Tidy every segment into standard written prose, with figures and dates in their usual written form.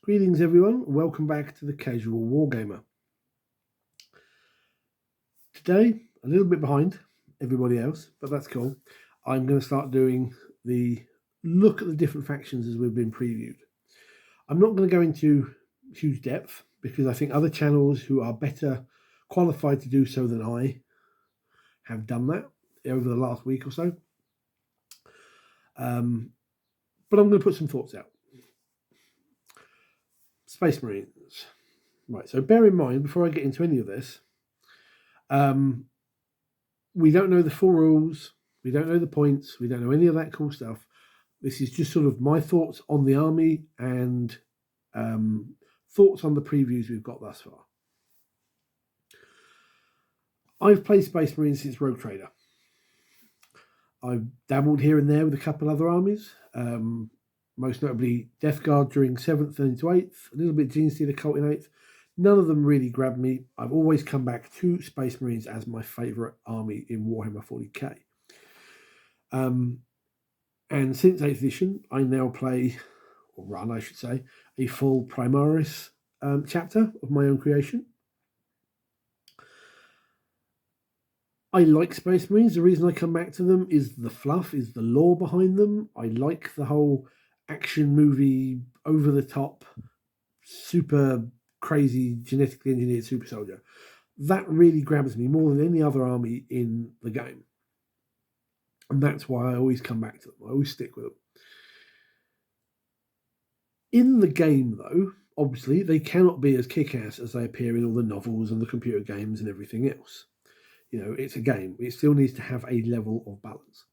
Greetings everyone, welcome back to the Casual Wargamer. Today, a little bit behind everybody else, but that's cool. I'm going to start doing the look at the different factions as we've been previewed. I'm not going to go into huge depth because I think other channels who are better qualified to do so than I have done that over the last week or so. But I'm going to put some thoughts out. Space Marines. Right, so bear in mind, before I get into any of this, we don't know the full rules, we don't know the points, we don't know any of that cool stuff. This is just sort of my thoughts on the army and thoughts on the previews we've got thus far. I've played Space Marines since Rogue Trader. I've dabbled here and there with a couple other armies, most notably Death Guard during 7th and into 8th, a little bit Genestealer Cult in 8th. None of them really grabbed me. I've always come back to Space Marines as my favourite army in Warhammer 40k. And since 8th edition, I now play, or run I should say, a full Primaris chapter of my own creation. I like Space Marines. The reason I come back to them is the fluff, is the lore behind them. I like the whole action movie, over-the-top, super crazy, genetically engineered super soldier. That really grabs me more than any other army in the game. And that's why I always come back to them. I always stick with them. In the game, though, obviously, they cannot be as kick-ass as they appear in all the novels and the computer games and everything else. You know, it's a game. It still needs to have a level of balance.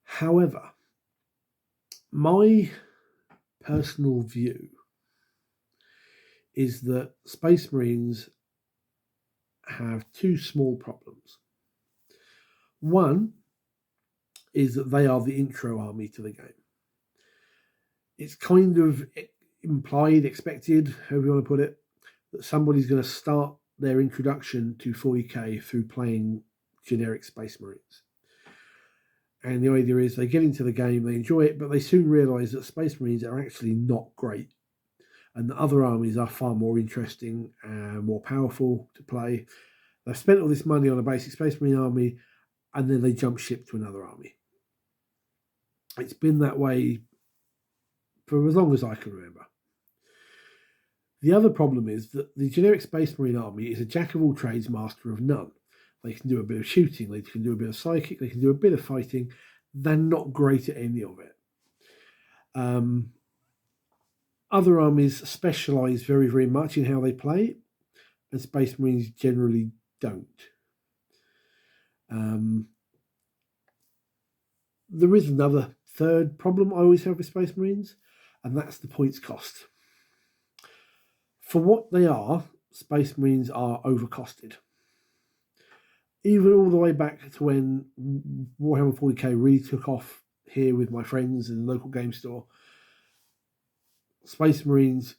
However, my personal view is that Space Marines have two small problems. One is that they are the intro army to the game. It's kind of implied, expected, however you want to put it, that somebody's going to start their introduction to 40k through playing generic Space Marines. And the idea is they get into the game, they enjoy it, but they soon realise that Space Marines are actually not great. And the other armies are far more interesting and more powerful to play. They've spent all this money on a basic Space Marine army, and then they jump ship to another army. It's been that way for as long as I can remember. The other problem is that the generic Space Marine army is a jack of all trades, master of none. They can do a bit of shooting, they can do a bit of psychic, they can do a bit of fighting. They're not great at any of it. Other armies specialise very, very much in how they play, and Space Marines generally don't. There is another third problem I always have with Space Marines, and that's the points cost. For what they are, Space Marines are overcosted. Even all the way back to when Warhammer 40k really took off here with my friends in the local game store, Space Marines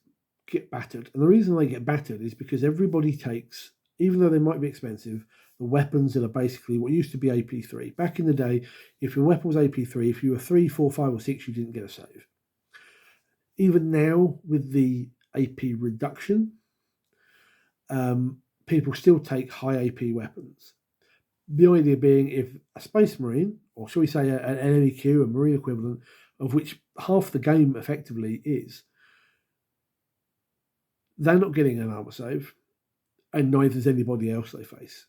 get battered. And the reason they get battered is because everybody takes, even though they might be expensive, the weapons that are basically what used to be AP3. Back in the day, if your weapon was AP3, if you were 3, 4, 5, or 6, you didn't get a save. Even now, with the AP reduction, people still take high AP weapons. The idea being, if a Space Marine, or shall we say an NEQ, a Marine equivalent, of which half the game effectively is, they're not getting an armor save, and neither is anybody else they face.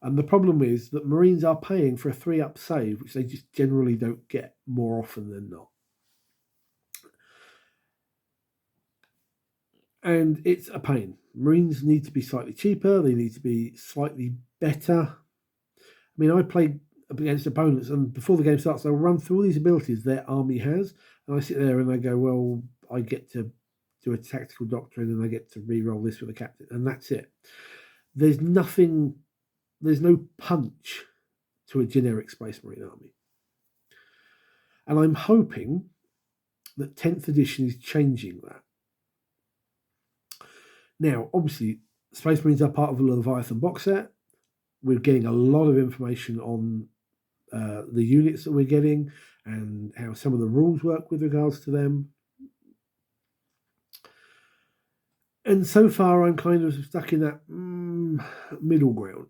And the problem is that Marines are paying for a 3-up save, which they just generally don't get more often than not. And it's a pain. Marines need to be slightly cheaper. They need to be slightly better. I mean, I play against opponents, and before the game starts, they'll run through all these abilities their army has, and I sit there and I go, well, I get to do a tactical doctrine and I get to re-roll this with a captain, and that's it. There's no punch to a generic Space Marine army. And I'm hoping that 10th edition is changing that. Now, obviously, Space Marines are part of the Leviathan box set. We're getting a lot of information on the units that we're getting and how some of the rules work with regards to them. And so far, I'm kind of stuck in that middle ground.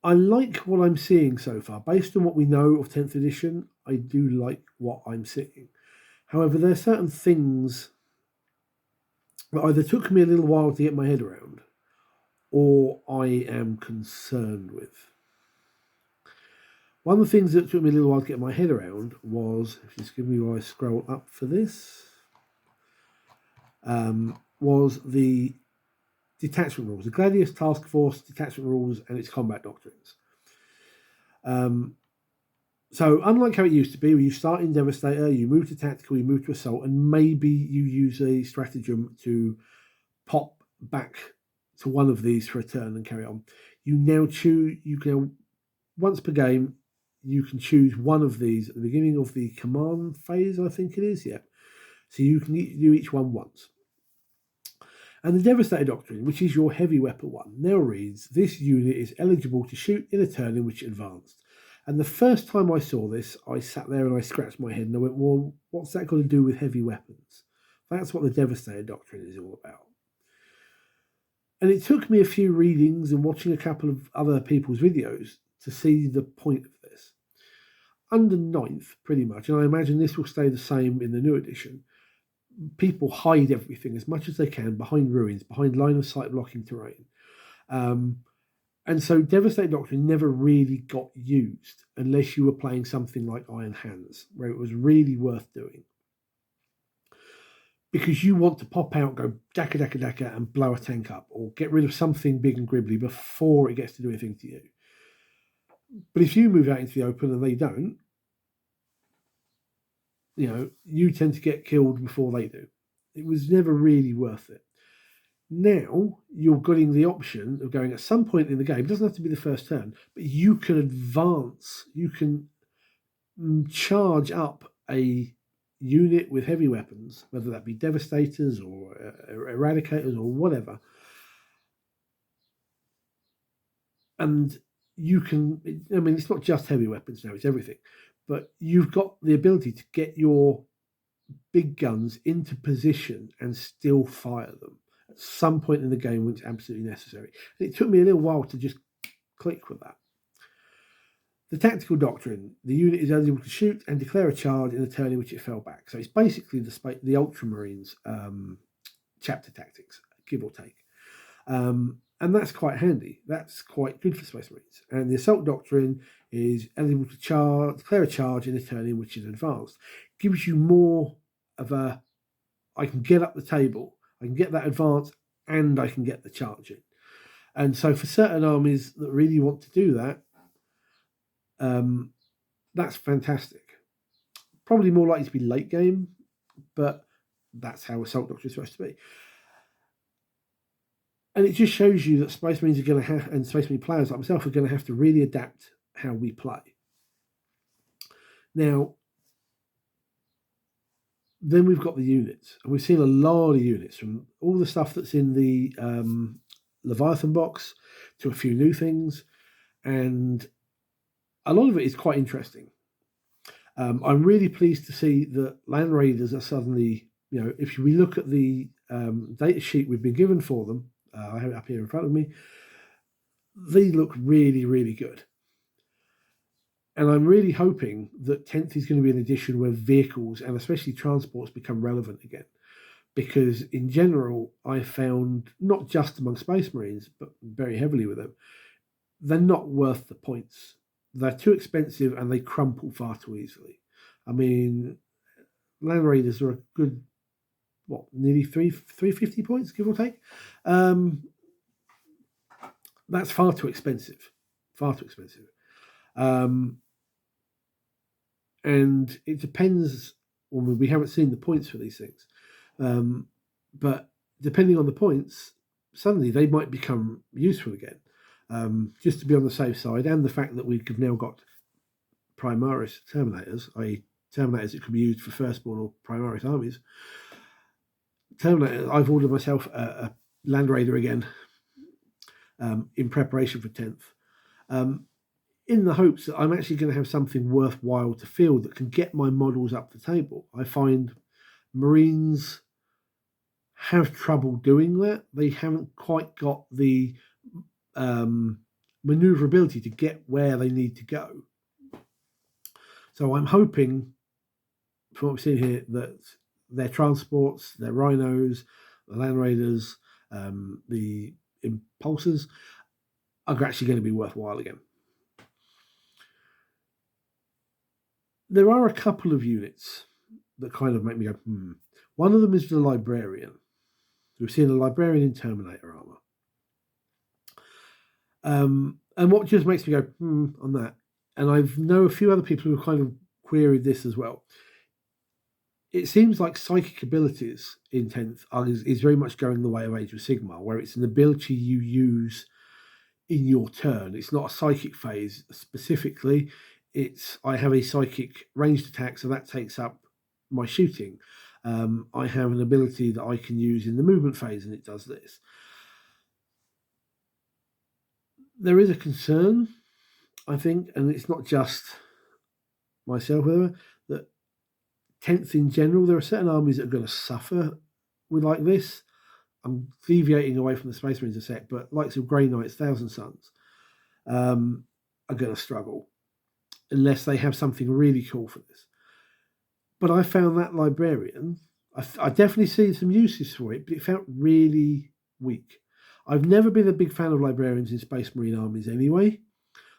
I like what I'm seeing so far. Based on what we know of 10th edition, I do like what I'm seeing. However, there are certain things that either took me a little while to get my head around or I am concerned with. One of the things that took me a little while to get my head around was, if you just give me while I scroll up for this, was the detachment rules, the Gladius Task Force detachment rules and its combat doctrines. So unlike how it used to be, where you start in Devastator, you move to Tactical, you move to Assault, and maybe you use a stratagem to pop back to one of these for a turn and carry on. You now choose, you can, once per game, you can choose one of these at the beginning of the command phase, I think it is, yeah. So you can do each one once. And the Devastator Doctrine, which is your heavy weapon one, now reads, this unit is eligible to shoot in a turn in which it advanced. And the first time I saw this, I sat there and I scratched my head and I went, well, what's that got to do with heavy weapons? That's what the Devastator Doctrine is all about. And it took me a few readings and watching a couple of other people's videos to see the point of this. Under 9th, pretty much, and I imagine this will stay the same in the new edition, people hide everything as much as they can behind ruins, behind line of sight blocking terrain. And so Devastator Doctrine never really got used unless you were playing something like Iron Hands, where it was really worth doing. Because you want to pop out, go daka daka daka, and blow a tank up, or get rid of something big and gribbly before it gets to do anything to you. But if you move out into the open and they don't, you tend to get killed before they do. It was never really worth it. Now you're getting the option of going at some point in the game. It doesn't have to be the first turn, but you can advance. You can charge up a unit with heavy weapons, whether that be Devastators or Eradicators or whatever. And you can, it's not just heavy weapons now, it's everything. But you've got the ability to get your big guns into position and still fire them at some point in the game when it's absolutely necessary. And it took me a little while to just click with that. The Tactical Doctrine, the unit is eligible to shoot and declare a charge in a turn in which it fell back. So it's basically the Ultramarines chapter tactics, give or take. And that's quite handy. That's quite good for Space Marines. And the Assault Doctrine is eligible to declare a charge in a turn in which it advanced. Gives you more of a, I can get up the table, I can get that advance, and I can get the charge in. And so for certain armies that really want to do that, that's fantastic. Probably more likely to be late game, but that's how Assault Doctrine is supposed to be. And it just shows you that Space Marines are going to have, and Space Marine players like myself are going to have to really adapt how we play. Now, then we've got the units, and we've seen a lot of units from all the stuff that's in the Leviathan box to a few new things, and a lot of it is quite interesting. I'm really pleased to see that Land Raiders are suddenly, if we look at the data sheet we've been given for them, I have it up here in front of me, they look really, really good. And I'm really hoping that 10th is going to be an edition where vehicles and especially transports become relevant again. Because in general, I found, not just among Space Marines, but very heavily with them, they're not worth the points. They're too expensive and they crumple far too easily. I mean, Land Raiders are a good, nearly 350 points, give or take. That's far too expensive. Far too expensive. And it depends, we haven't seen the points for these things. But depending on the points, suddenly they might become useful again. Just to be on the safe side, and the fact that we've now got Primaris Terminators, i.e. Terminators that could be used for Firstborn or Primaris armies. Terminator, I've ordered myself a Land Raider again in preparation for 10th. In the hopes that I'm actually going to have something worthwhile to field that can get my models up the table. I find Marines have trouble doing that. They haven't quite got the maneuverability to get where they need to go. So I'm hoping, from what we've seen here, that their transports, their Rhinos, the Land Raiders, the Impulsors are actually going to be worthwhile again. There are a couple of units that kind of make me go, One of them is the Librarian. We've seen a Librarian in Terminator armor. And what just makes me go, on that, and I know a few other people who kind of queried this as well. It seems like psychic abilities in 10th is very much going the way of Age of Sigmar, where it's an ability you use in your turn. It's not a psychic phase specifically. It's I have a psychic ranged attack, so that takes up my shooting. I have an ability that I can use in the movement phase, and it does this. There is a concern, I think, and it's not just myself, that 10th in general, there are certain armies that are going to suffer with like this. I'm deviating away from the Space Marines a sec, but likes of Grey Knights, Thousand Suns are going to struggle unless they have something really cool for this. But I found that Librarian, I definitely see some uses for it, but it felt really weak. I've never been a big fan of Librarians in Space Marine armies anyway.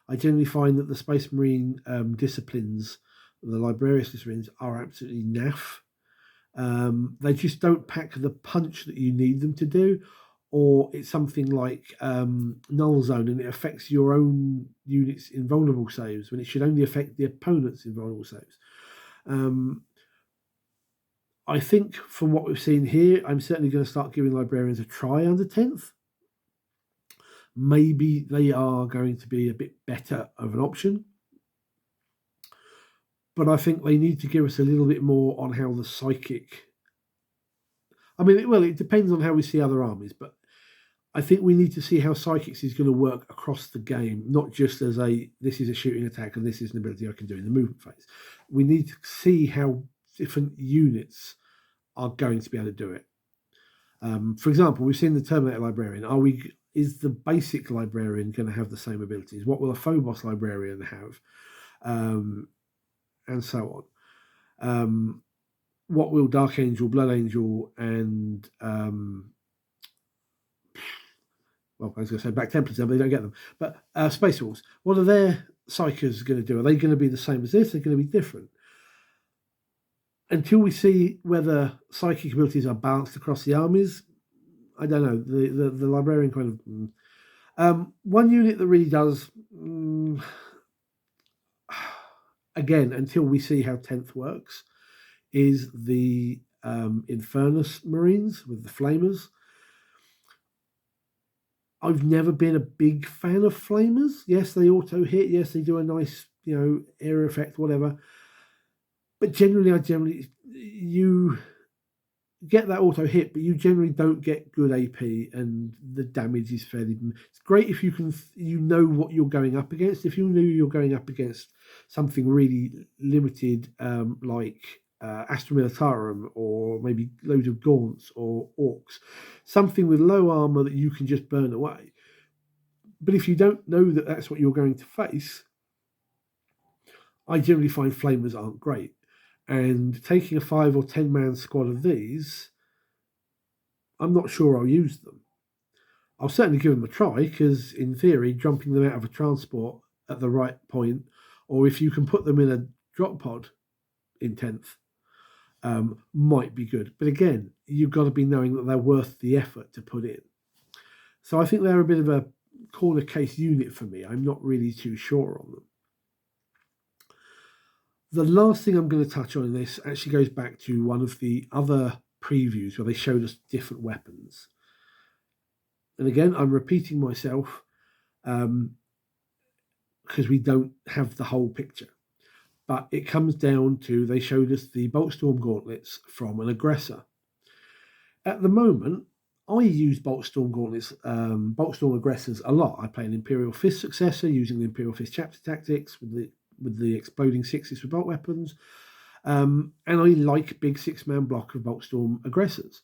I generally find that the Space Marine disciplines, the Librarius disciplines, are absolutely naff. They just don't pack the punch that you need them to do, or it's something like Null Zone and it affects your own units' invulnerable saves when it should only affect the opponent's invulnerable saves. I think from what we've seen here, I'm certainly going to start giving Librarians a try under 10th. Maybe they are going to be a bit better of an option. But I think they need to give us a little bit more on how the psychic... it depends on how we see other armies, but I think we need to see how psychics is going to work across the game, not just as this is a shooting attack and this is an ability I can do in the movement phase. We need to see how different units are going to be able to do it. For example, we've seen the Terminator Librarian. Is the basic Librarian going to have the same abilities? What will a Phobos Librarian have? And so on. What will Dark Angel, Blood Angel, and I was going to say Black Templars, but they don't get them. But Space Wolves, what are their Psychers going to do? Are they going to be the same as this? They're going to be different. Until we see whether psychic abilities are balanced across the armies, I don't know. The Librarian kind of... one unit that really does... again, until we see how 10th works, is the Infernus Marines with the Flamers. I've never been a big fan of Flamers. Yes, they auto hit. Yes, they do a nice, area effect, whatever. But generally, you get that auto hit, but you generally don't get good AP, and the damage is fairly... It's great if you can, what you're going up against. If you knew you're going up against something really limited, like Astra Militarum, or maybe loads of Gaunts or Orcs, something with low armor that you can just burn away. But if you don't know that that's what you're going to face, I generally find Flamers aren't great. And taking a 5 or 10 man squad of these, I'm not sure I'll use them. I'll certainly give them a try, because in theory, jumping them out of a transport at the right point, or if you can put them in a drop pod in 10th, might be good. But again, you've got to be knowing that they're worth the effort to put in. So I think they're a bit of a corner case unit for me. I'm not really too sure on them. The last thing I'm going to touch on in this actually goes back to one of the other previews where they showed us different weapons. And again, I'm repeating myself because we don't have the whole picture. But it comes down to, they showed us the Boltstorm gauntlets from an aggressor. At the moment, I use Boltstorm gauntlets, Boltstorm aggressors a lot. I play an Imperial Fist successor using the Imperial Fist chapter tactics with the exploding sixes for bolt weapons. And I like big 6-man block of Boltstorm aggressors.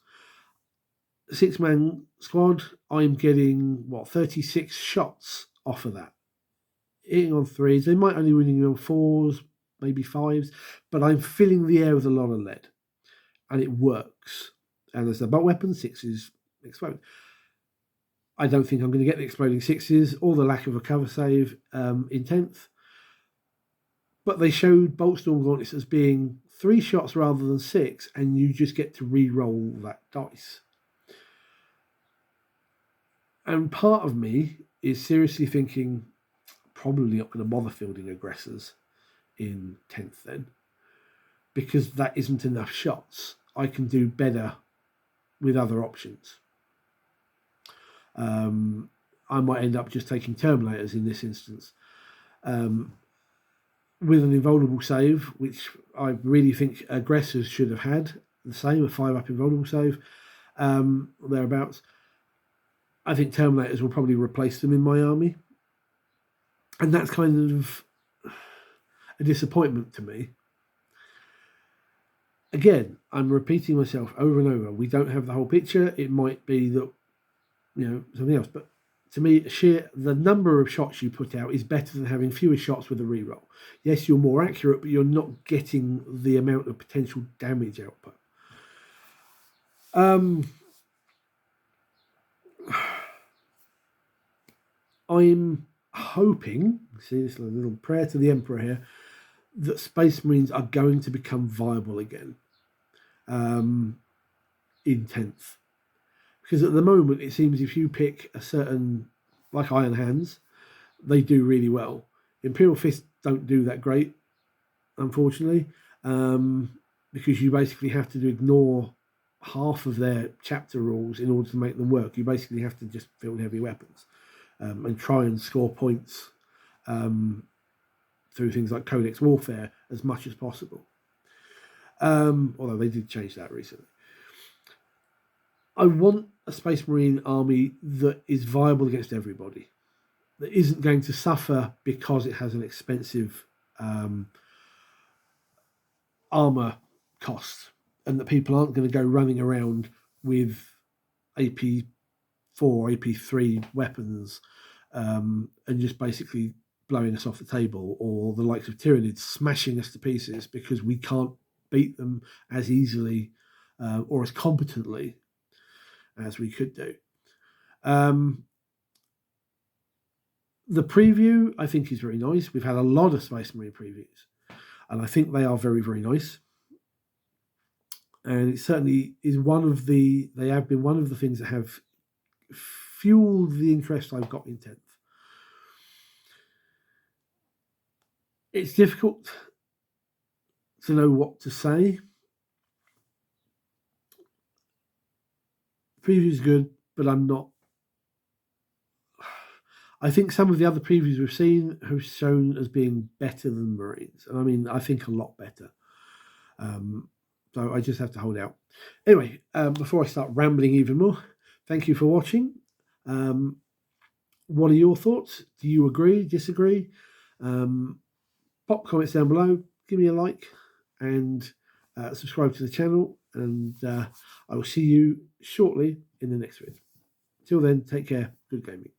6-man squad, I'm getting 36 shots off of that. Hitting on 3s. They might only winning on 4s, maybe 5s, but I'm filling the air with a lot of lead. And it works. And as the bolt weapon, 6s explode. I don't think I'm going to get the exploding 6s or the lack of a cover save in 10th. But they showed Boltstorm Gauntlets as being 3 shots rather than 6, and you just get to re-roll that dice. And part of me is seriously thinking, probably not going to bother fielding aggressors in 10th then, because that isn't enough shots. I can do better with other options. I might end up just taking Terminators in this instance. With an invulnerable save, which I really think aggressors should have had, the same, a 5-up invulnerable save, thereabouts. I think Terminators will probably replace them in my army. And that's kind of a disappointment to me. Again, I'm repeating myself over and over. We don't have the whole picture. It might be that, something else. But to me, the number of shots you put out is better than having fewer shots with a reroll. Yes, you're more accurate, but you're not getting the amount of potential damage output. I'm hoping, see this little prayer to the Emperor here, that Space Marines are going to become viable again in 10th. Because at the moment, it seems if you pick a certain, like Iron Hands, they do really well. Imperial Fists don't do that great, unfortunately, because you basically have to ignore half of their chapter rules in order to make them work. You basically have to just field heavy weapons and try and score points through things like Codex Warfare as much as possible. Although they did change that recently. I want a Space Marine army that is viable against everybody, that isn't going to suffer because it has an expensive armor cost, and that people aren't going to go running around with AP4, AP3 weapons and just basically blowing us off the table, or the likes of Tyranids smashing us to pieces because we can't beat them as easily or as competently as we could do. The preview, I think, is very nice. We've had a lot of Space Marine previews, and I think they are very, very nice. And it certainly is they have been one of the things that have fueled the interest I've got in 10th. It's difficult to know what to say. Preview is good, but I'm not. I think some of the other previews we've seen have shown as being better than Marines. And I mean, I think a lot better. So I just have to hold out. Anyway, before I start rambling even more, thank you for watching. What are your thoughts? Do you agree, disagree? Pop comments down below. Give me a like and subscribe to the channel. And I will see you shortly in the next video. Till then, take care. Good gaming.